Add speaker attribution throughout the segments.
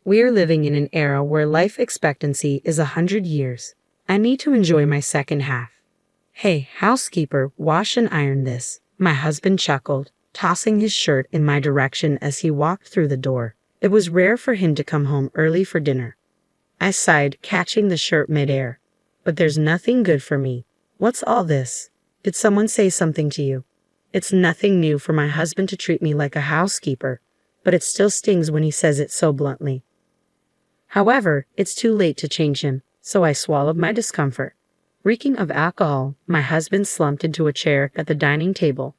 Speaker 1: We are living in an era where life expectancy is 100 years. I need to enjoy my second half. Hey, housekeeper, wash and iron this, my husband chuckled, tossing his shirt in my direction as he walked through the door. It was rare for him to come home early for dinner. I sighed, catching the shirt midair. But there's nothing good for me. What's all this? Did someone say something to you? It's nothing new for my husband to treat me like a housekeeper, but it still stings when he says it so bluntly. However, it's too late to change him, so I swallowed my discomfort. Reeking of alcohol, my husband slumped into a chair at the dining table.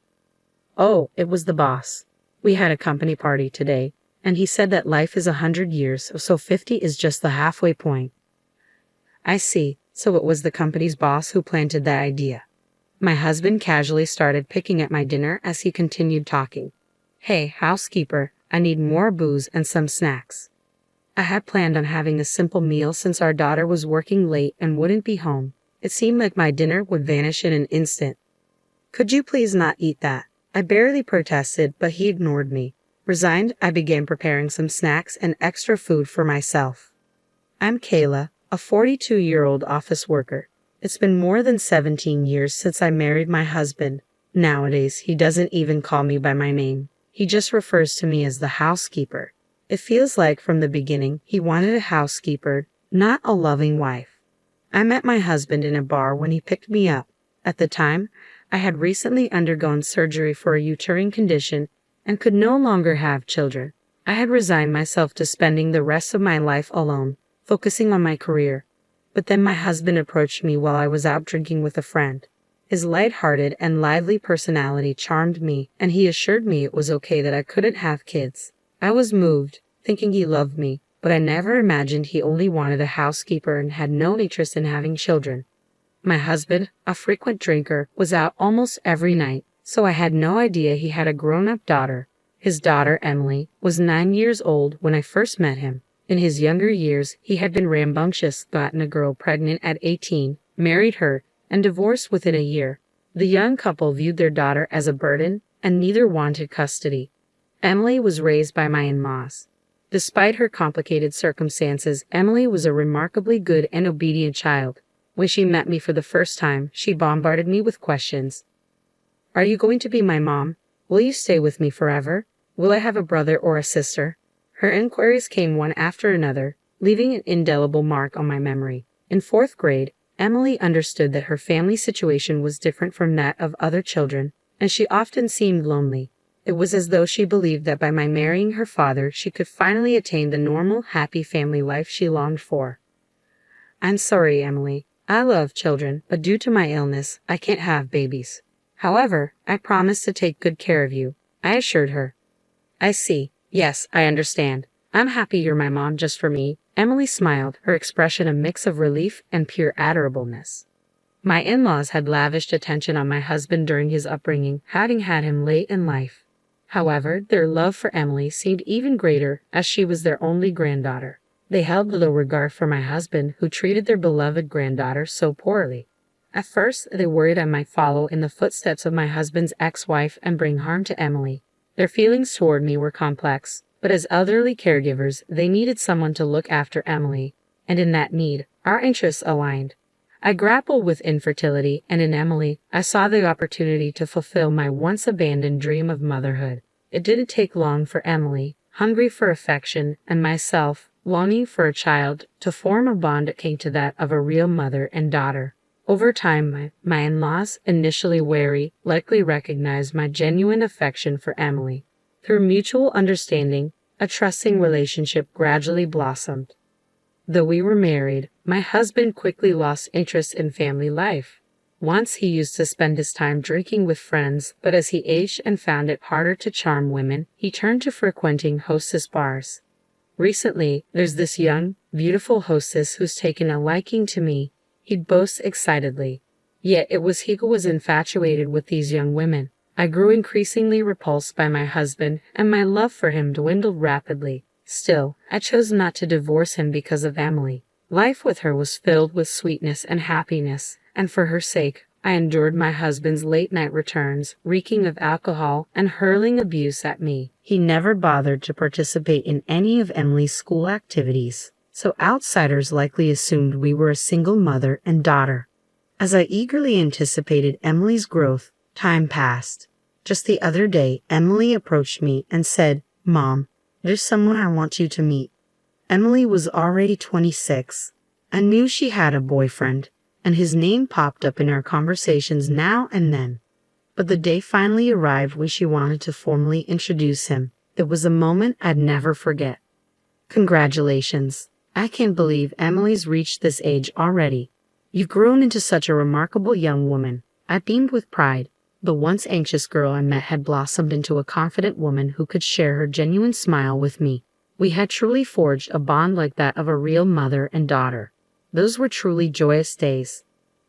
Speaker 1: Oh, it was the boss. We had a company party today, and he said that life is 100 years, so 50 is just the halfway point. I see, so it was the company's boss who planted the idea. My husband casually started picking at my dinner as he continued talking. Hey, housekeeper, I need more booze and some snacks. I had planned on having a simple meal since our daughter was working late and wouldn't be home. It seemed like my dinner would vanish in an instant. Could you please not eat that? I barely protested, but he ignored me. Resigned, I began preparing some snacks and extra food for myself. I'm Kayla, a 42-year-old office worker. It's been more than 17 years since I married my husband. Nowadays, he doesn't even call me by my name. He just refers to me as the housekeeper. It feels like from the beginning he wanted a housekeeper, not a loving wife. I met my husband in a bar when he picked me up. At the time, I had recently undergone surgery for a uterine condition and could no longer have children. I had resigned myself to spending the rest of my life alone, focusing on my career. But then my husband approached me while I was out drinking with a friend. His light-hearted and lively personality charmed me, and he assured me it was okay that I couldn't have kids. I was moved, thinking he loved me, but I never imagined he only wanted a housekeeper and had no interest in having children. My husband, a frequent drinker, was out almost every night, so I had no idea he had a grown-up daughter. His daughter, Emily, was 9 years old when I first met him. In his younger years, he had been rambunctious, gotten a girl pregnant at 18, married her, and divorced within a year. The young couple viewed their daughter as a burden, and neither wanted custody. Emily was raised by my in-laws. Despite her complicated circumstances, Emily was a remarkably good and obedient child. When she met me for the first time, she bombarded me with questions. Are you going to be my mom? Will you stay with me forever? Will I have a brother or a sister? Her inquiries came one after another, leaving an indelible mark on my memory. In 4th grade, Emily understood that her family situation was different from that of other children, and she often seemed lonely. It was as though she believed that by my marrying her father, she could finally attain the normal, happy family life she longed for. I'm sorry, Emily. I love children, but due to my illness, I can't have babies. However, I promise to take good care of you, I assured her. I see. Yes, I understand. I'm happy you're my mom just for me. Emily smiled, her expression a mix of relief and pure adorableness. My in-laws had lavished attention on my husband during his upbringing, having had him late in life. However, their love for Emily seemed even greater as she was their only granddaughter. They held little regard for my husband, who treated their beloved granddaughter so poorly. At first, they worried I might follow in the footsteps of my husband's ex-wife and bring harm to Emily. Their feelings toward me were complex, but as elderly caregivers, they needed someone to look after Emily, and in that need, our interests aligned. I grappled with infertility, and in Emily, I saw the opportunity to fulfill my once-abandoned dream of motherhood. It didn't take long for Emily, hungry for affection, and myself, longing for a child, to form a bond akin to that of a real mother and daughter. Over time, my in-laws, initially wary, likely recognized my genuine affection for Emily. Through mutual understanding, a trusting relationship gradually blossomed. Though we were married, my husband quickly lost interest in family life. Once he used to spend his time drinking with friends, but as he aged and found it harder to charm women, he turned to frequenting hostess bars. Recently, there's this young, beautiful hostess who's taken a liking to me, he'd boast excitedly. Yet it was he who was infatuated with these young women. I grew increasingly repulsed by my husband, and my love for him dwindled rapidly. Still, I chose not to divorce him because of Emily. Life with her was filled with sweetness and happiness, and for her sake, I endured my husband's late-night returns, reeking of alcohol and hurling abuse at me. He never bothered to participate in any of Emily's school activities, so outsiders likely assumed we were a single mother and daughter. As I eagerly anticipated Emily's growth, time passed. Just the other day, Emily approached me and said, "Mom, there's someone I want you to meet." Emily was already 26. I knew she had a boyfriend, and his name popped up in our conversations now and then. But the day finally arrived when she wanted to formally introduce him. It was a moment I'd never forget. "Congratulations. I can't believe Emily's reached this age already. You've grown into such a remarkable young woman." I beamed with pride. The once anxious girl I met had blossomed into a confident woman who could share her genuine smile with me. We had truly forged a bond like that of a real mother and daughter. Those were truly joyous days.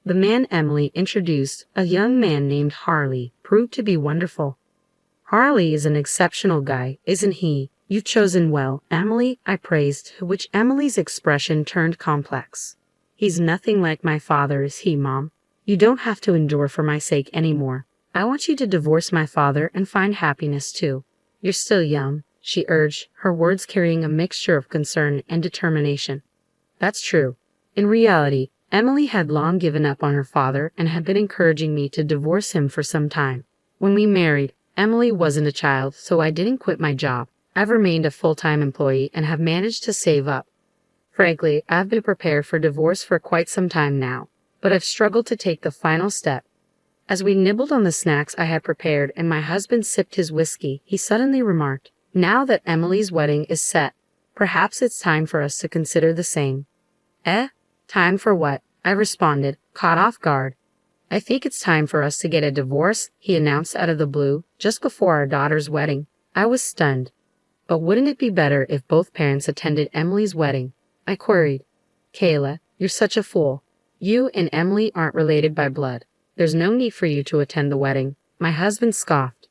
Speaker 1: The man Emily introduced, a young man named Harley, proved to be wonderful. "Harley is an exceptional guy, isn't he? You've chosen well, Emily," I praised, to which Emily's expression turned complex. "He's nothing like my father, is he, Mom? You don't have to endure for my sake anymore. I want you to divorce my father and find happiness too. You're still young," she urged, her words carrying a mixture of concern and determination. That's true. In reality, Emily had long given up on her father and had been encouraging me to divorce him for some time. When we married, Emily wasn't a child, so I didn't quit my job. I've remained a full-time employee and have managed to save up. Frankly, I've been prepared for divorce for quite some time now, but I've struggled to take the final step. As we nibbled on the snacks I had prepared and my husband sipped his whiskey, he suddenly remarked, "Now that Emily's wedding is set, perhaps it's time for us to consider the same." Time for what?" I responded, caught off guard. "I think it's time for us to get a divorce," he announced out of the blue, just before our daughter's wedding. I was stunned. "But wouldn't it be better if both parents attended Emily's wedding?" I queried. "Kayla, you're such a fool. You and Emily aren't related by blood. There's no need for you to attend the wedding," my husband scoffed.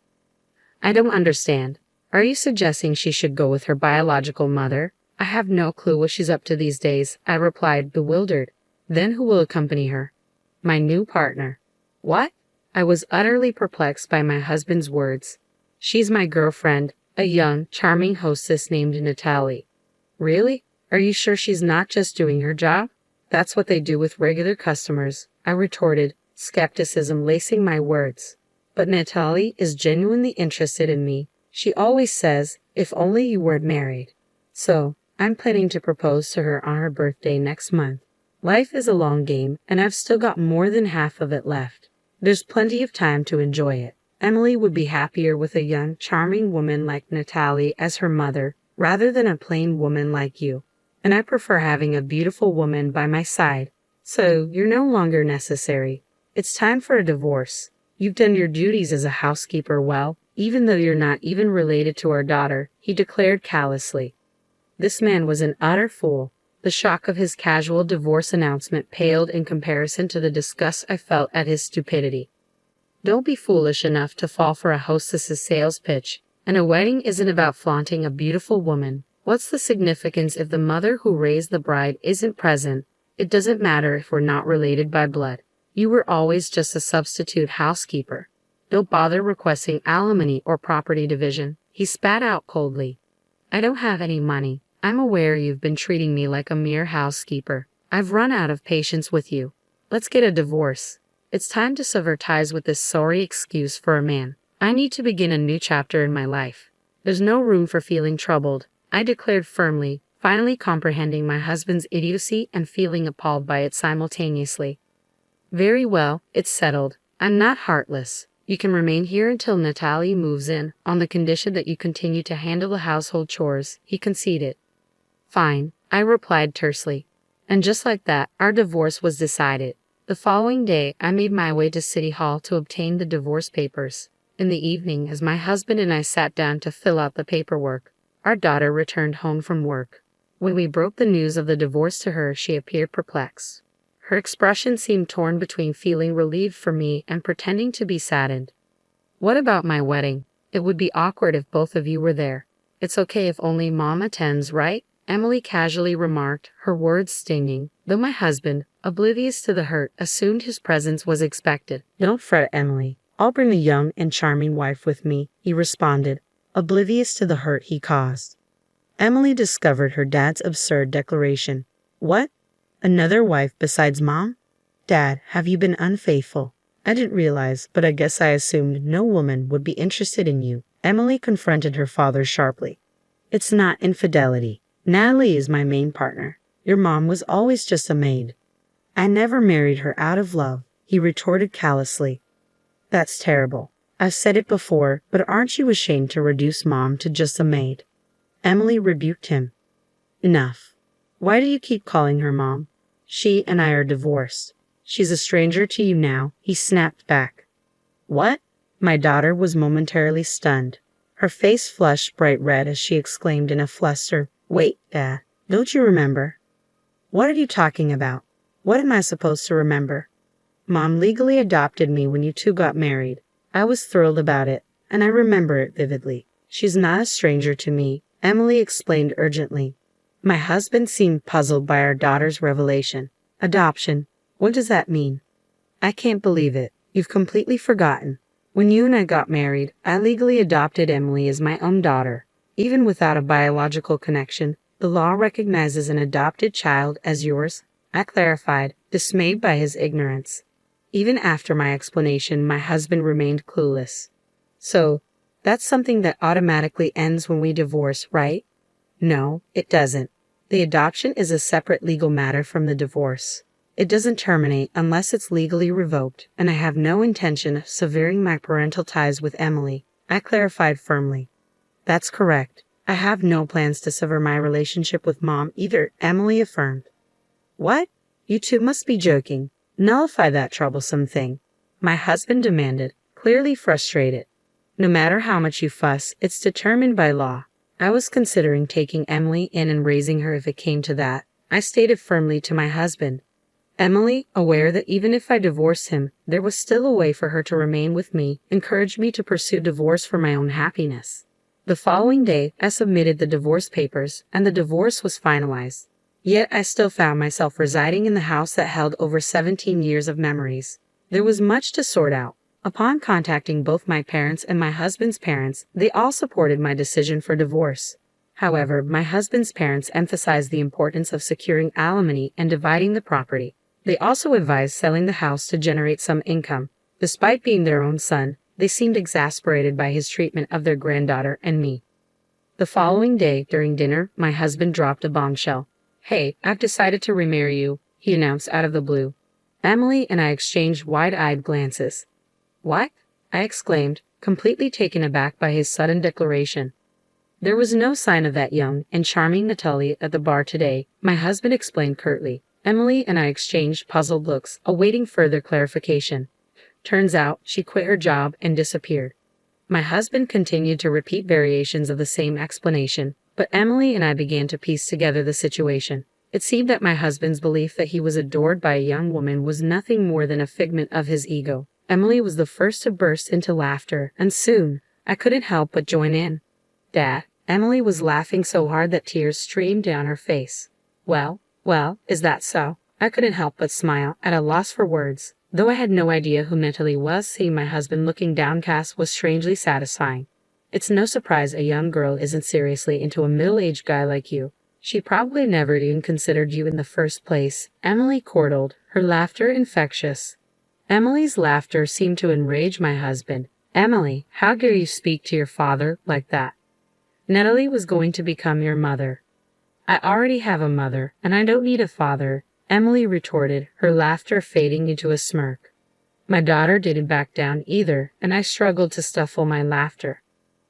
Speaker 1: "I don't understand. Are you suggesting she should go with her biological mother? I have no clue what she's up to these days," I replied, bewildered. "Then who will accompany her?" "My new partner." "What?" I was utterly perplexed by my husband's words. "She's my girlfriend, a young, charming hostess named Natalie." "Really? Are you sure she's not just doing her job?" "That's what they do with regular customers," I retorted, skepticism lacing my words. "But Natalie is genuinely interested in me. She always says, 'If only you weren't married.' So, I'm planning to propose to her on her birthday next month. Life is a long game, and I've still got more than half of it left. There's plenty of time to enjoy it. Emily would be happier with a young, charming woman like Natalie as her mother, rather than a plain woman like you. And I prefer having a beautiful woman by my side. So, you're no longer necessary. It's time for a divorce. You've done your duties as a housekeeper well, even though you're not even related to our daughter," he declared callously. This man was an utter fool. The shock of his casual divorce announcement paled in comparison to the disgust I felt at his stupidity. Don't be foolish enough to fall for a hostess's sales pitch. And a wedding isn't about flaunting a beautiful woman. What's the significance if the mother who raised the bride isn't present? It doesn't matter if we're not related by blood. You were always just a substitute housekeeper. Don't bother requesting alimony or property division," he spat out coldly. "I don't have any money. I'm aware you've been treating me like a mere housekeeper. I've run out of patience with you. Let's get a divorce. It's time to sever ties with this sorry excuse for a man. I need to begin a new chapter in my life. There's no room for feeling troubled," I declared firmly, finally comprehending my husband's idiocy and feeling appalled by it simultaneously. "Very well, it's settled. I'm not heartless. You can remain here until Natalie moves in, on the condition that you continue to handle the household chores," he conceded. "Fine," I replied tersely. And just like that, our divorce was decided. The following day, I made my way to City Hall to obtain the divorce papers. In the evening, as my husband and I sat down to fill out the paperwork, our daughter returned home from work. When we broke the news of the divorce to her, she appeared perplexed. Her expression seemed torn between feeling relieved for me and pretending to be saddened. "What about my wedding? It would be awkward if both of you were there." "It's okay if only Mom attends, right?" Emily casually remarked, her words stinging, though my husband, oblivious to the hurt, assumed his presence was expected. "Don't fret, Emily. I'll bring the young and charming wife with me," he responded, oblivious to the hurt he caused. Emily discovered her dad's absurd declaration. "What? Another wife besides Mom? Dad, have you been unfaithful? I didn't realize, but I guess I assumed no woman would be interested in you." Emily confronted her father sharply. "It's not infidelity. Natalie is my main partner. Your mom was always just a maid. I never married her out of love," he retorted callously. "That's terrible. I've said it before, but aren't you ashamed to reduce Mom to just a maid?" Emily rebuked him. "Enough. Why do you keep calling her Mom? She and I are divorced. She's a stranger to you now," he snapped back. "What?" My daughter was momentarily stunned. Her face flushed bright red as she exclaimed in a fluster, "Wait, Dad, don't you remember?" "What are you talking about? What am I supposed to remember?" "Mom legally adopted me when you two got married. I was thrilled about it, and I remember it vividly. She's not a stranger to me," Emily explained urgently. My husband seemed puzzled by our daughter's revelation. "Adoption? What does that mean?" "I can't believe it. You've completely forgotten. When you and I got married, I legally adopted Emily as my own daughter. Even without a biological connection, the law recognizes an adopted child as yours," I clarified, dismayed by his ignorance. Even after my explanation, my husband remained clueless. "So, that's something that automatically ends when we divorce, right?" "No, it doesn't. The adoption is a separate legal matter from the divorce. It doesn't terminate unless it's legally revoked, and I have no intention of severing my parental ties with Emily," I clarified firmly. "That's correct. I have no plans to sever my relationship with Mom either," Emily affirmed. "What? You two must be joking. Nullify that troublesome thing," my husband demanded, clearly frustrated. "No matter how much you fuss, it's determined by law. I was considering taking Emily in and raising her if it came to that," I stated firmly to my husband. Emily, aware that even if I divorced him, there was still a way for her to remain with me, encouraged me to pursue divorce for my own happiness. The following day, I submitted the divorce papers, and the divorce was finalized. Yet I still found myself residing in the house that held over 17 years of memories. There was much to sort out. Upon contacting both my parents and my husband's parents, they all supported my decision for divorce. However, my husband's parents emphasized the importance of securing alimony and dividing the property. They also advised selling the house to generate some income. Despite being their own son, they seemed exasperated by his treatment of their granddaughter and me. The following day, during dinner, my husband dropped a bombshell. "Hey, I've decided to remarry you," he announced out of the blue. Emily and I exchanged wide-eyed glances. "What?" I exclaimed, completely taken aback by his sudden declaration. "There was no sign of that young and charming Natalie at the bar today," my husband explained curtly. Emily and I exchanged puzzled looks, awaiting further clarification. Turns out, she quit her job and disappeared. My husband continued to repeat variations of the same explanation, but Emily and I began to piece together the situation. It seemed that my husband's belief that he was adored by a young woman was nothing more than a figment of his ego. Emily was the first to burst into laughter, and soon, I couldn't help but join in. "Dad," Emily was laughing so hard that tears streamed down her face. Well, is that so?" I couldn't help but smile, at a loss for words. Though I had no idea who Natalie was, seeing my husband looking downcast was strangely satisfying. "It's no surprise a young girl isn't seriously into a middle-aged guy like you. She probably never even considered you in the first place," Emily chortled, her laughter infectious. Emily's laughter seemed to enrage my husband. "Emily, how dare you speak to your father like that? Natalie was going to become your mother." "I already have a mother, and I don't need a father," Emily retorted, her laughter fading into a smirk. My daughter didn't back down either, and I struggled to stifle my laughter.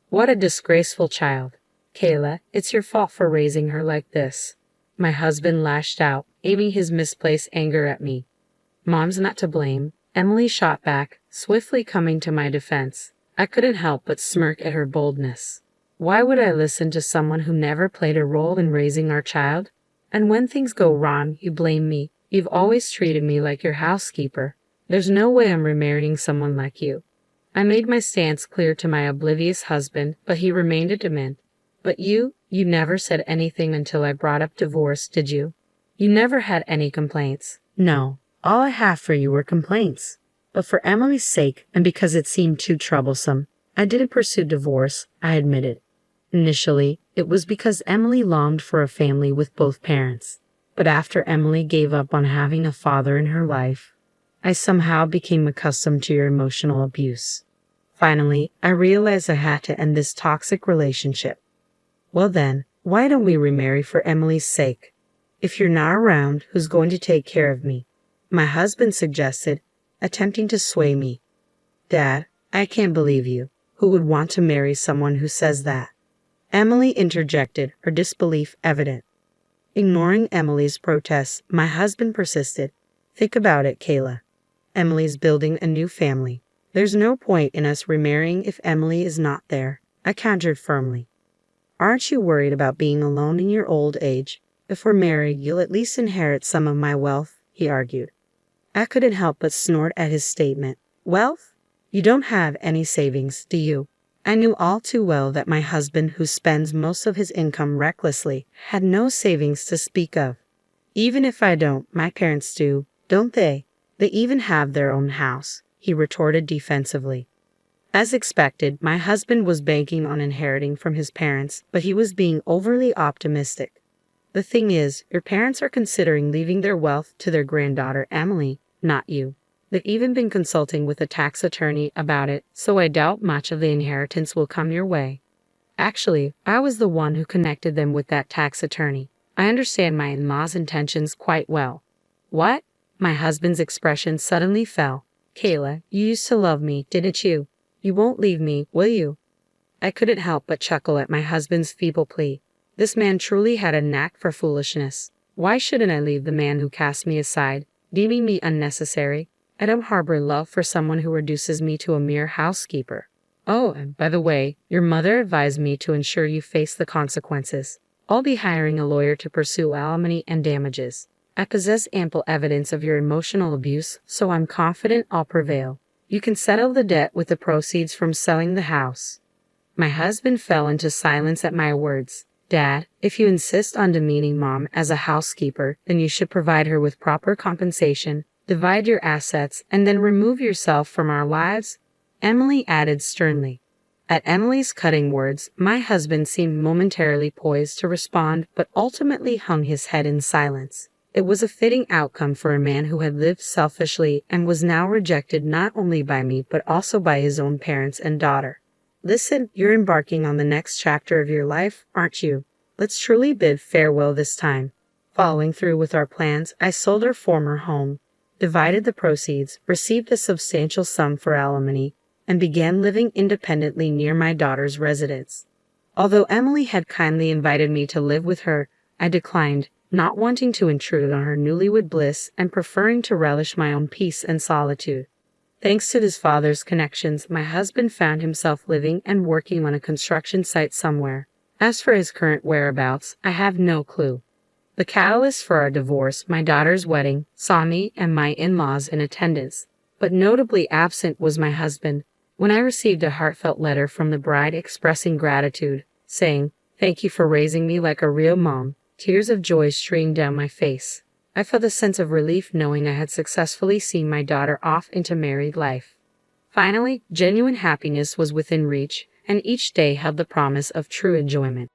Speaker 1: "What a disgraceful child. Kayla, it's your fault for raising her like this." My husband lashed out, aiming his misplaced anger at me. "Mom's not to blame," Emily shot back, swiftly coming to my defense. I couldn't help but smirk at her boldness. Why would I listen to someone who never played a role in raising our child? "And when things go wrong, you blame me. You've always treated me like your housekeeper. There's no way I'm remarrying someone like you." I made my stance clear to my oblivious husband, but he remained adamant. "But you never said anything until I brought up divorce, did you? You never had any complaints. No, all I have for you were complaints. But for Emily's sake, and because it seemed too troublesome, I didn't pursue divorce, I admitted. Initially, it was because Emily longed for a family with both parents. But after Emily gave up on having a father in her life, I somehow became accustomed to your emotional abuse. Finally, I realized I had to end this toxic relationship. Well then, why don't we remarry for Emily's sake? If you're not around, who's going to take care of me? My husband suggested, attempting to sway me. Dad, I can't believe you. Who would want to marry someone who says that? Emily interjected, her disbelief evident. Ignoring Emily's protests, my husband persisted. Think about it, Kayla. Emily's building a new family. There's no point in us remarrying if Emily is not there, I countered firmly. Aren't you worried about being alone in your old age? If we're married, you'll at least inherit some of my wealth, he argued. I couldn't help but snort at his statement. Wealth? You don't have any savings, do you? I knew all too well that my husband, who spends most of his income recklessly, had no savings to speak of. Even if I don't, my parents do, don't they? They even have their own house, he retorted defensively. As expected, my husband was banking on inheriting from his parents, but he was being overly optimistic. The thing is, your parents are considering leaving their wealth to their granddaughter Emily, not you. They've even been consulting with a tax attorney about it, so I doubt much of the inheritance will come your way. Actually, I was the one who connected them with that tax attorney. I understand my in-laws' intentions quite well. What? My husband's expression suddenly fell. Kayla, you used to love me, didn't you? You won't leave me, will you? I couldn't help but chuckle at my husband's feeble plea. This man truly had a knack for foolishness. Why shouldn't I leave the man who cast me aside, deeming me unnecessary? I don't harbor love for someone who reduces me to a mere housekeeper. Oh, and by the way, your mother advised me to ensure you face the consequences. I'll be hiring a lawyer to pursue alimony and damages. I possess ample evidence of your emotional abuse, so I'm confident I'll prevail. You can settle the debt with the proceeds from selling the house. My husband fell into silence at my words. Dad, if you insist on demeaning Mom as a housekeeper, then you should provide her with proper compensation, divide your assets, and then remove yourself from our lives, Emily added sternly. At Emily's cutting words, my husband seemed momentarily poised to respond, but ultimately hung his head in silence. It was a fitting outcome for a man who had lived selfishly and was now rejected not only by me but also by his own parents and daughter. Listen, you're embarking on the next chapter of your life, aren't you? Let's truly bid farewell this time. Following through with our plans, I sold our former home, divided the proceeds, received a substantial sum for alimony, and began living independently near my daughter's residence. Although Emily had kindly invited me to live with her, I declined, not wanting to intrude on her newlywed bliss and preferring to relish my own peace and solitude. Thanks to his father's connections, my husband found himself living and working on a construction site somewhere. As for his current whereabouts, I have no clue. The catalyst for our divorce, my daughter's wedding, saw me and my in-laws in attendance, but notably absent was my husband. When I received a heartfelt letter from the bride expressing gratitude, saying, "Thank you for raising me like a real mom," tears of joy streamed down my face. I felt a sense of relief knowing I had successfully seen my daughter off into married life. Finally, genuine happiness was within reach, and each day held the promise of true enjoyment.